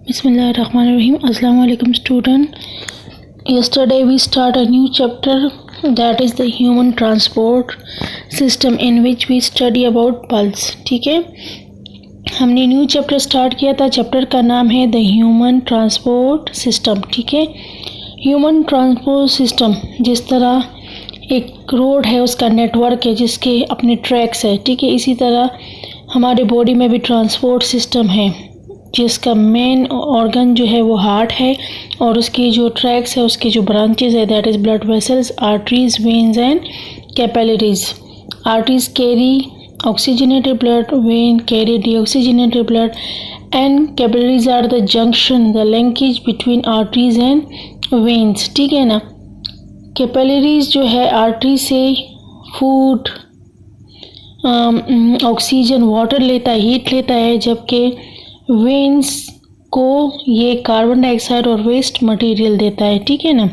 Bismillahirrahmanirrahim. Assalamu alaikum student. Yesterday we start a new chapter, that is the human transport system, in which we study about pulse. ठीक है, हमने new chapter start किया था. Chapter का नाम है the human transport system. ठीक है, ह्यूमन ट्रांसपोर्ट सिस्टम जिस तरह एक रोड है उसका नेटवर्क है जिसके अपने ट्रैक्स है. ठीक है, इसी तरह हमारे बॉडी में भी ट्रांसपोर्ट सिस्टम है जिसका मेन ऑर्गन जो है वो हार्ट है और उसकी जो ट्रैक्स है उसके जो ब्रांचेस है that is blood vessels, arteries, veins and capillaries. Arteries carry oxygenated blood, vein carry deoxygenated blood and capillaries are the junction, the linkage between arteries and veins. ठीक है ना, कैपिलरीज जो है आर्टरी से फूड, ऑक्सीजन, वाटर लेता है, heat लेता है, जबकि वेन्स को ये कार्बन डाइऑक्साइड और वेस्ट मटेरियल देता है. ठीक है ना.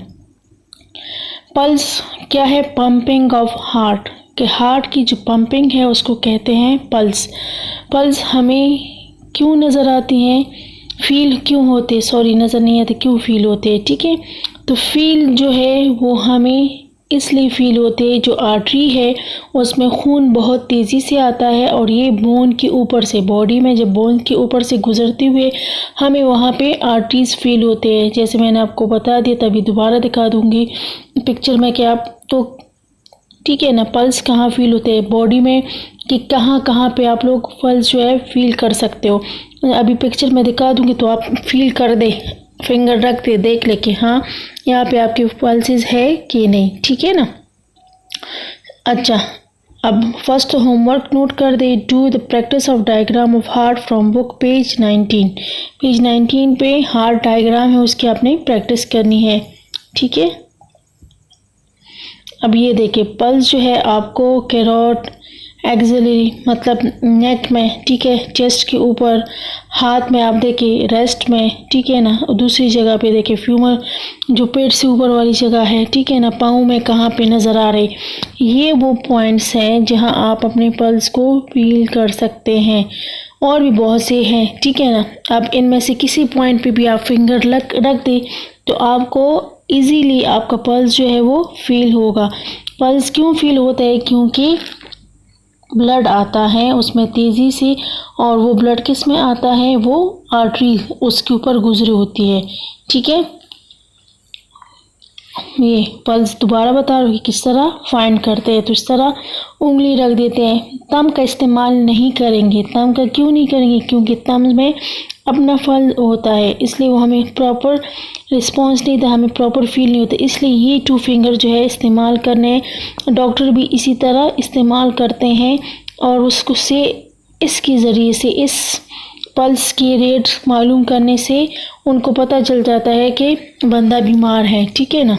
पल्स क्या है? पंपिंग ऑफ हार्ट, कि हार्ट की जो पंपिंग है उसको कहते हैं पल्स. पल्स हमें क्यों नज़र आती हैं, फील क्यों होते, नज़र नहीं आते, क्यों फील होते हैं. ठीक है, तो फील जो है वो हमें इसलिए फील होते हैं, जो आर्टरी है उसमें खून बहुत तेज़ी से आता है और ये बोन के ऊपर से, बॉडी में जब बोन के ऊपर से गुजरते हुए हमें वहाँ पे आर्टरीज फील होते हैं. जैसे मैंने आपको बता दिया, तभी दोबारा दिखा दूँगी पिक्चर में कि आप तो ठीक है ना, पल्स कहाँ फील होते हैं बॉडी में, कि कहाँ कहाँ पे आप लोग पल्स जो है फील कर सकते हो. अभी पिक्चर में दिखा दूँगी तो आप फील कर दे, फिंगर रख दे, देख ले कि हाँ यहाँ पे आपके पल्सेस है कि नहीं. ठीक है ना. अच्छा, अब फर्स्ट होमवर्क नोट कर दे. Do the practice of diagram of heart from book page 19. Page 19 पे हार्ट डायग्राम है, उसकी आपने प्रैक्टिस करनी है. ठीक है, अब ये देखिए पल्स जो है आपको कैरोट, एक्सिलरी मतलब नेक में, ठीक है, चेस्ट के ऊपर, हाथ में आप देखिए रेस्ट में, ठीक है ना, दूसरी जगह पे देखिए फ्यूमर जो पेट से ऊपर वाली जगह है, ठीक है ना, पाँव में कहाँ पे नज़र आ रहे. ये वो पॉइंट्स हैं जहाँ आप अपने पल्स को फील कर सकते हैं. और भी बहुत से हैं. ठीक है ना. अब इनमें से किसी पॉइंट पे भी आप फिंगर रख दें तो आपको इजीली आपका पल्स जो है वो फील होगा. पल्स क्यों फील होता है? क्योंकि ब्लड आता है उसमें तेज़ी से, और वो ब्लड किस में आता है? वो आर्टरी उसके ऊपर गुजरी होती है. ठीक है, ये पल्स दोबारा बता रही किस तरह फाइंड करते हैं. तो इस तरह उंगली रख देते हैं. तम का इस्तेमाल नहीं करेंगे. तम का क्यों नहीं करेंगे? क्योंकि तम में अपना फल होता है, इसलिए वो हमें प्रॉपर रिस्पॉन्स नहीं था, हमें प्रॉपर फील नहीं होता, इसलिए ये 2 फिंगर जो है इस्तेमाल करने. डॉक्टर भी इसी तरह इस्तेमाल करते हैं और उसको से इसके ज़रिए से, इस पल्स की रेट मालूम करने से उनको पता चल जाता है कि बंदा बीमार है. ठीक है ना.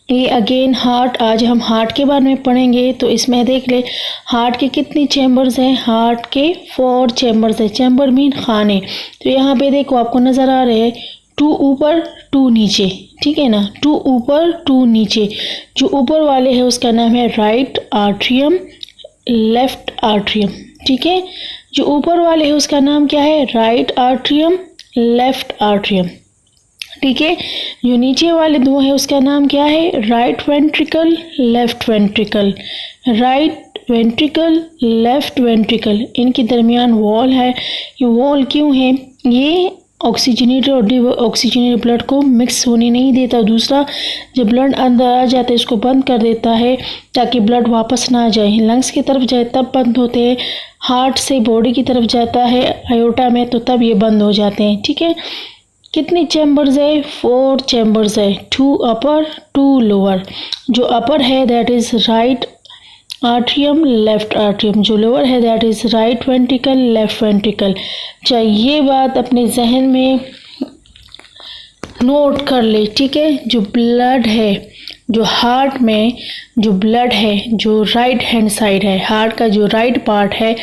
ये अगेन हार्ट, आज हम हार्ट के बारे में पढ़ेंगे. तो इसमें देख ले हार्ट के कितनी चैम्बर्स हैं. हार्ट के 4 चैम्बर्स हैं. चैम्बर मीन खाने. तो यहाँ पे देखो आपको नज़र आ रहे हैं 2 ऊपर 2 नीचे. ठीक है ना, 2 ऊपर 2 नीचे. जो ऊपर वाले हैं उसका नाम है राइट आर्ट्रियम, लेफ्ट आर्ट्रियम. ठीक है, जो ऊपर वाले हैं उसका नाम क्या है? Right atrium, left atrium. ठीक है, जो नीचे वाले 2 हैं उसका नाम क्या है? Right ventricle, left ventricle. Right ventricle, left ventricle, इनके दरमियान वॉल है. ये वॉल क्यों है? ये ऑक्सीजनेटेड और डीऑक्सीजनेटेड ब्लड को मिक्स होने नहीं देता. दूसरा, जब ब्लड अंदर आ जाता है इसको बंद कर देता है ताकि ब्लड वापस ना जाए, लंग्स की तरफ जाए तब बंद होते हैं. हार्ट से बॉडी की तरफ जाता है आयोटा में तो तब ये बंद हो जाते हैं. ठीक है, कितनी चैम्बर्स है? 4 चैम्बर्स है. 2 अपर 2 लोअर. जो अपर है that is right atrium, left atrium. जो लोअर है that is right ventricle, left ventricle. चाहे ये बात अपने जहन में नोट कर ले. ठीक है, जो ब्लड है, जो हार्ट में जो ब्लड है, जो राइट हैंड साइड है, हार्ट का जो राइट पार्ट है,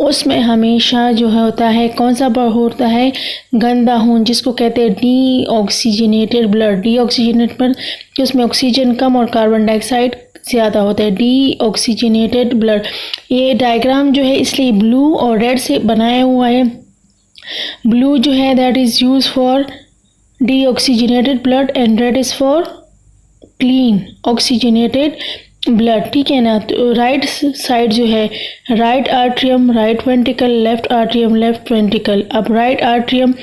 उसमें हमेशा जो है होता है, कौन सा पार्ट होता है? गंदा खून, जिसको कहते हैं डीऑक्सीजनेटेड ब्लड. डीऑक्सीजनेटेड ब्लड, उसमें ऑक्सीजन कम और कार्बन डाइऑक्साइड ज़्यादा होता है. Deoxygenated blood. ये डायग्राम जो है इसलिए ब्लू और रेड से बनाया हुआ है ब्लू जो है that is use for deoxygenated blood and red is for clean oxygenated blood, ठीक है ना। तो राइट साइड जो है right atrium right ventricle, left atrium left ventricle. अब राइट आर्ट्रियम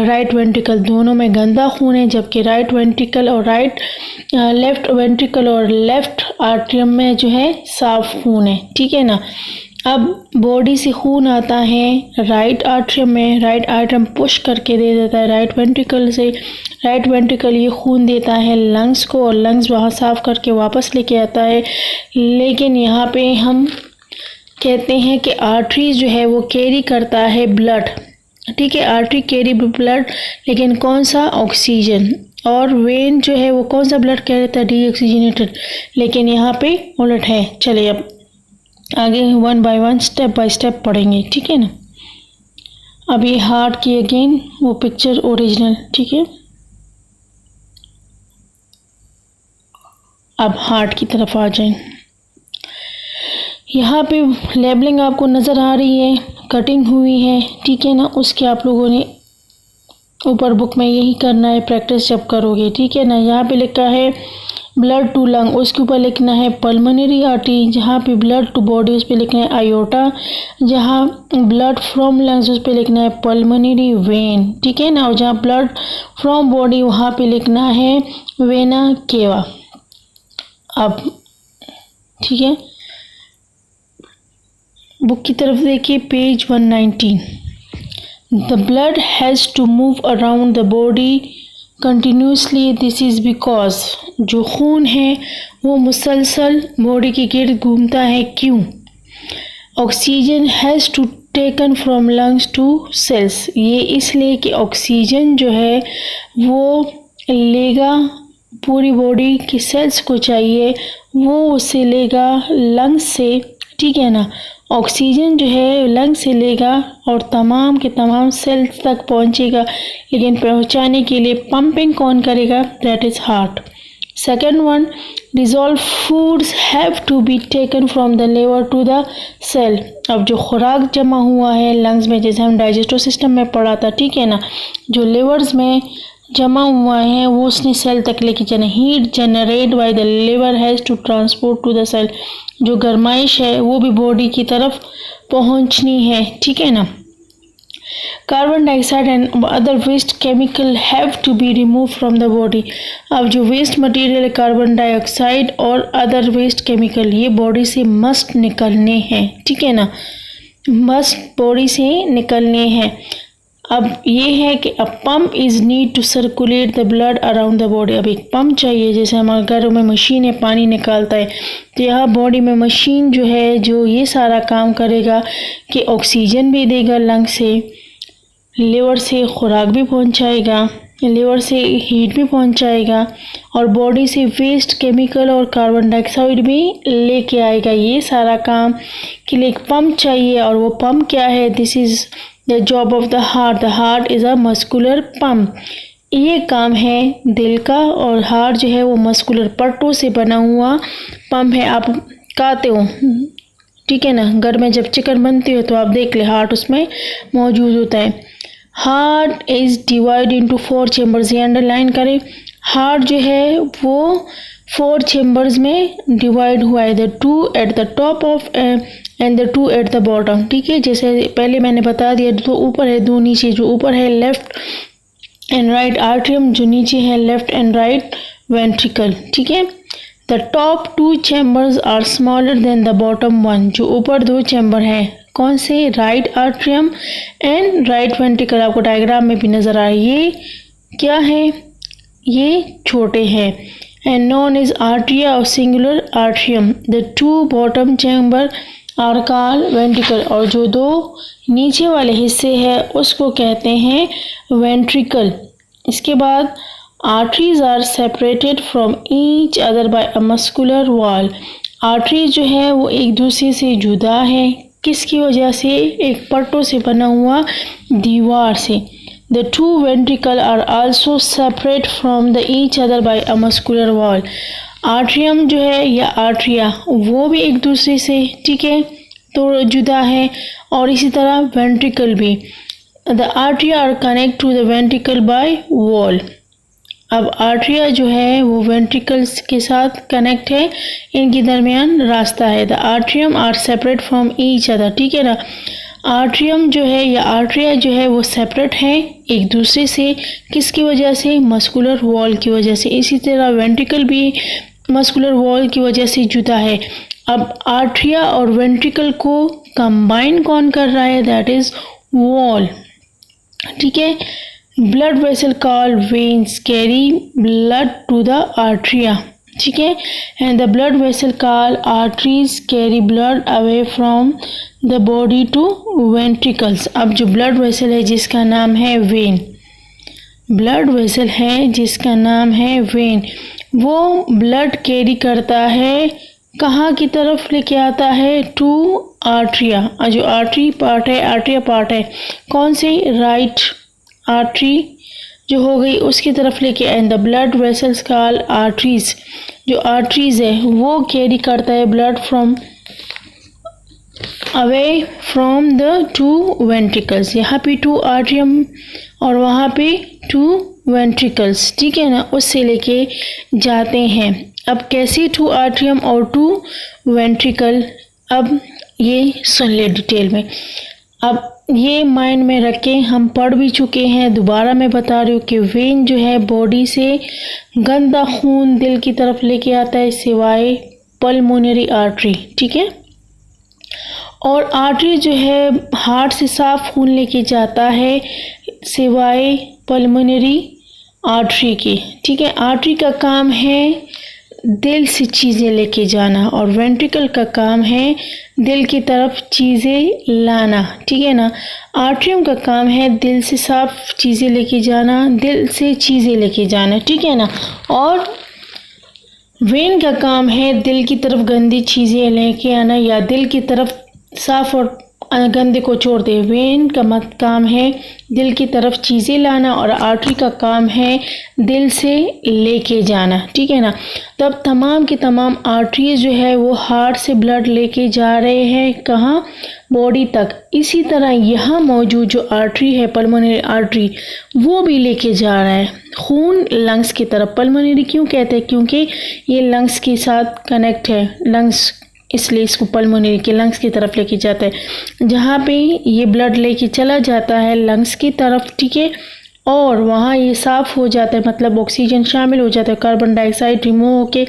राइट वेंट्रिकल दोनों में गंदा खून है, जबकि राइट वेंट्रिकल और लेफ्ट वेंट्रिकल और लेफ्ट आर्ट्रियम में जो है साफ खून है, ठीक है ना। अब बॉडी से खून आता है राइट आर्ट्रियम में, राइट आर्ट्रियम पुश करके दे देता है राइट वेंट्रिकल से, राइट वेंट्रिकल ये खून देता है लंग्स को और लंग्स वहाँ साफ करके वापस लेके आता है। लेकिन यहाँ पे हम कहते हैं कि आर्टरीज जो है वो कैरी करता है ब्लड, ठीक है, आर्टरी कैरी ब्लड, लेकिन कौन सा, ऑक्सीजन। और वेन जो है वो कौन सा ब्लड कैरी करता है, डीऑक्सीजनेटेड, लेकिन यहाँ पे उलट है। चलिए अब आगे one by one step by step पढ़ेंगे, ठीक है ना। अब ये हार्ट की अगेन वो पिक्चर ओरिजिनल, ठीक है। अब हार्ट की तरफ आ जाएं। यहाँ पे लेबलिंग आपको नज़र आ रही है, कटिंग हुई है, ठीक है ना। उसके आप लोगों ने ऊपर बुक में यही करना है प्रैक्टिस जब करोगे, ठीक है ना। यहाँ पे लिखा है ब्लड टू लंग, उसके ऊपर लिखना है पल्मोनरी आर्टरी। जहाँ पे ब्लड टू बॉडी उस पर लिखना है आयोटा। जहाँ ब्लड फ्रॉम लंग्स उस पर लिखना है पल्मोनरी वेन, ठीक है ना। और जहाँ ब्लड फ्रॉम बॉडी वहाँ पे लिखना है वेना केवा। अब ठीक है, बुक की तरफ देखिए page 119। The blood has to move around the body continuously, this is because, जो खून है वो मुसलसल बॉडी के गिर्द घूमता है, क्यों। Oxygen has to taken from lungs to cells, ये इसलिए कि ऑक्सीजन जो है वो लेगा, पूरी बॉडी की सेल्स को चाहिए, वो उसे लेगा लंग्स से, ठीक है ना। ऑक्सीजन जो है लंग से लेगा और तमाम के तमाम सेल्स तक पहुंचेगा, लेकिन पहुंचाने के लिए पंपिंग कौन करेगा, that is heart. Second one, dissolve foods have to be taken from the liver to the cell. अब जो खुराक जमा हुआ है लंग्स में, जैसे हम डाइजेस्टिव सिस्टम में पढ़ा था, ठीक है ना, जो लिवर्स में जमा हुआ है वो उसने सेल तक लेके जाना। Heat generate by the liver has to transport to the cell, जो गरमाइश है वो भी बॉडी की तरफ पहुंचनी है, ठीक है ना। Carbon dioxide and other waste chemical have to be remove from the body. अब जो वेस्ट मटेरियल है कार्बन डाइऑक्साइड और अदर वेस्ट केमिकल, ये बॉडी से मस्ट निकलने हैं, ठीक है ना, मस्ट बॉडी से निकलने हैं। अब ये है कि a pump is need to circulate the blood around the body. अब एक पंप चाहिए, जैसे हमारे घरों में मशीन है पानी निकालता है, तो यहाँ बॉडी में मशीन जो है जो ये सारा काम करेगा कि ऑक्सीजन भी देगा लंग से, लिवर से खुराक भी पहुँचाएगा, लिवर से हीट भी पहुँचाएगा और बॉडी से वेस्ट केमिकल और कार्बन डाइऑक्साइड भी लेके आएगा। ये सारा काम के लिए एक पंप चाहिए, और वो पंप क्या है, this is the job of the heart. The heart is a muscular pump, ये काम है दिल का, और हार्ट जो है वो मस्कुलर पट्टों से बना हुआ पंप है। आप खाते हो, ठीक है ना, घर में जब चिकन बनती हो तो आप देख ले हार्ट उसमें मौजूद होता है। Heart is divide into 4 chambers, ये अंडरलाइन करें। हार्ट जो है वो 4 चेम्बर्स में डिवाइड हुआ है, the 2 at the top of and the 2 at the bottom, ठीक है। जैसे पहले मैंने बता दिया, 2 ऊपर है 2 नीचे, जो ऊपर है लेफ्ट एंड राइट आर्ट्रियम, जो नीचे है लेफ्ट एंड राइट वेंट्रिकल, ठीक है। The top 2 chambers are smaller than the bottom 1, जो ऊपर 2 चैम्बर हैं कौन से, right atrium and right ventricle. आपको डायग्राम में भी नज़र आ रहा है, ये क्या है, ये छोटे हैं, एंड नॉन इज आर्ट्रिया और singular atrium. The 2 bottom chamber are called ventricle, और जो 2 नीचे वाले हिस्से हैं उसको कहते हैं वेंट्रिकल। इसके बाद arteries are separated from each other by a muscular wall. Arteries जो है वो एक दूसरे से जुदा है, किसकी वजह से, एक पट्टों से बना हुआ दीवार से। The 2 ventricle are also separate from the each other by a muscular wall. Atrium जो है या आर्ट्रिया वो भी एक दूसरे से, ठीक है, तो जुदा है, और इसी तरह वेंट्रिकल भी। The arteria are connect to the ventricle by wall. अब आर्टरिया जो है वो वेंट्रिकल्स के साथ कनेक्ट है, इनके दरमियान रास्ता है। The atrium are separate from each other, ठीक है ना। आर्ट्रियम जो है या आर्टरिया जो है वो सेपरेट है एक दूसरे से, किसकी वजह से? मस्कुलर वॉल की वजह से। इसी तरह वेंट्रिकल भी मस्कुलर वॉल की वजह से जुदा है। अब आर्टरिया और वेंट्रिकल को कंबाइन कौन कर रहा है? दैट इज वॉल, ठीक है। Blood vessel called veins carry blood to the arteria, ठीक है, and the blood vessel called arteries carry blood away from the body to ventricles. अब जो ब्लड वेसल है जिसका नाम है वेन, ब्लड वेसल है जिसका नाम है वेन, वो ब्लड कैरी करता है कहाँ की तरफ लेके आता है? टू आर्टरिया। जो आर्टरी पार्ट है, आर्टरिया पार्ट है, कौन से? राइट आर्टरी जो हो गई उसकी तरफ लेके। And the blood vessels called arteries, जो आर्टरीज है वो कैरी करता है blood from away from the two ventricles. यहाँ पे टू आर्टरियम और वहाँ पे टू वेंट्रिकल्स, ठीक है ना, उससे लेके जाते हैं। अब कैसे टू आर्टरियम और टू वेंट्रिकल, अब ये सुन ले डिटेल में। अब ये माइंड में रख के हम पढ़ भी चुके हैं, दोबारा मैं बता रही हूँ कि वेन जो है बॉडी से गंदा खून दिल की तरफ लेके आता है सिवाय पल्मोनरी आर्टरी, ठीक है। और आर्टरी जो है हार्ट से साफ खून लेके जाता है सिवाय पल्मोनरी आर्टरी के, ठीक है। आर्टरी का काम है दिल से चीज़ें लेके जाना और वेंट्रिकल का काम है दिल की तरफ चीज़ें लाना, ठीक है ना। आर्टरियम का काम है दिल से साफ चीज़ें लेके जाना, दिल से चीज़ें लेके जाना, ठीक है ना। और वेन का काम है दिल की तरफ गंदी चीज़ें लेके आना या दिल की तरफ साफ और गंदे को छोड़ दे। वेन का काम है दिल की तरफ चीज़ें लाना और आर्टरी का काम है दिल से लेके जाना, ठीक है ना। तब तमाम के तमाम आर्टरीज जो है वो हार्ट से ब्लड लेके जा रहे हैं कहाँ? बॉडी तक। इसी तरह यहाँ मौजूद जो आर्टरी है पल्मोनरी आर्टरी वो भी लेके जा रहा है खून लंग्स की तरफ। पल्मोनरी क्यों कहते हैं? क्योंकि ये लंग्स के साथ कनेक्ट है, लंग्स, इसलिए इसको पल्मोनरी के लंग्स की तरफ लेके जाता है। जहाँ पे ये ब्लड लेके चला जाता है लंग्स की तरफ, ठीक है, और वहाँ ये साफ़ हो जाता है, मतलब ऑक्सीजन शामिल हो जाता है, कार्बन डाइऑक्साइड रिमूव होके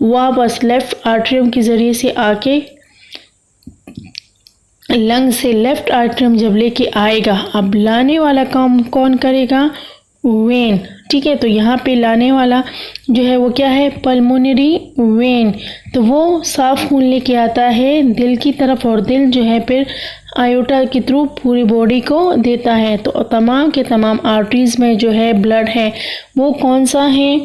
वापस लेफ़्ट आर्टरियम के ज़रिए से आके लंग से लेफ़्ट आर्टरियम जब लेके आएगा, अब लाने वाला काम कौन करेगा? वेन, ठीक है। तो यहाँ पे लाने वाला जो है वो क्या है? Pulmonary vein. तो वो साफ खून लेके आता है दिल की तरफ और दिल जो है फिर आयोटा के थ्रू पूरी बॉडी को देता है। तो तमाम के तमाम आर्टरीज में जो है ब्लड है वो कौन सा है?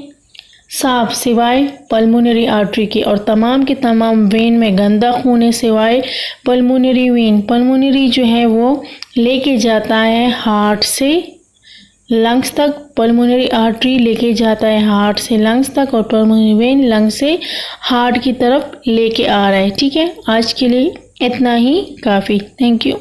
साफ, सिवाय पल्मोनरी आर्टरी के। और तमाम के तमाम वेन में गंदा खून है सिवाय पल्मोनरी वेन। पल्मोनरी जो है वो लेके जाता है हार्ट से लंग्स तक, पल्मोनरी आर्टरी लेके जाता है हार्ट से लंग्स तक और पल्मोनरी वेन लंग्स से हार्ट की तरफ लेके आ रहा है, ठीक है। आज के लिए इतना ही काफ़ी। Thank you.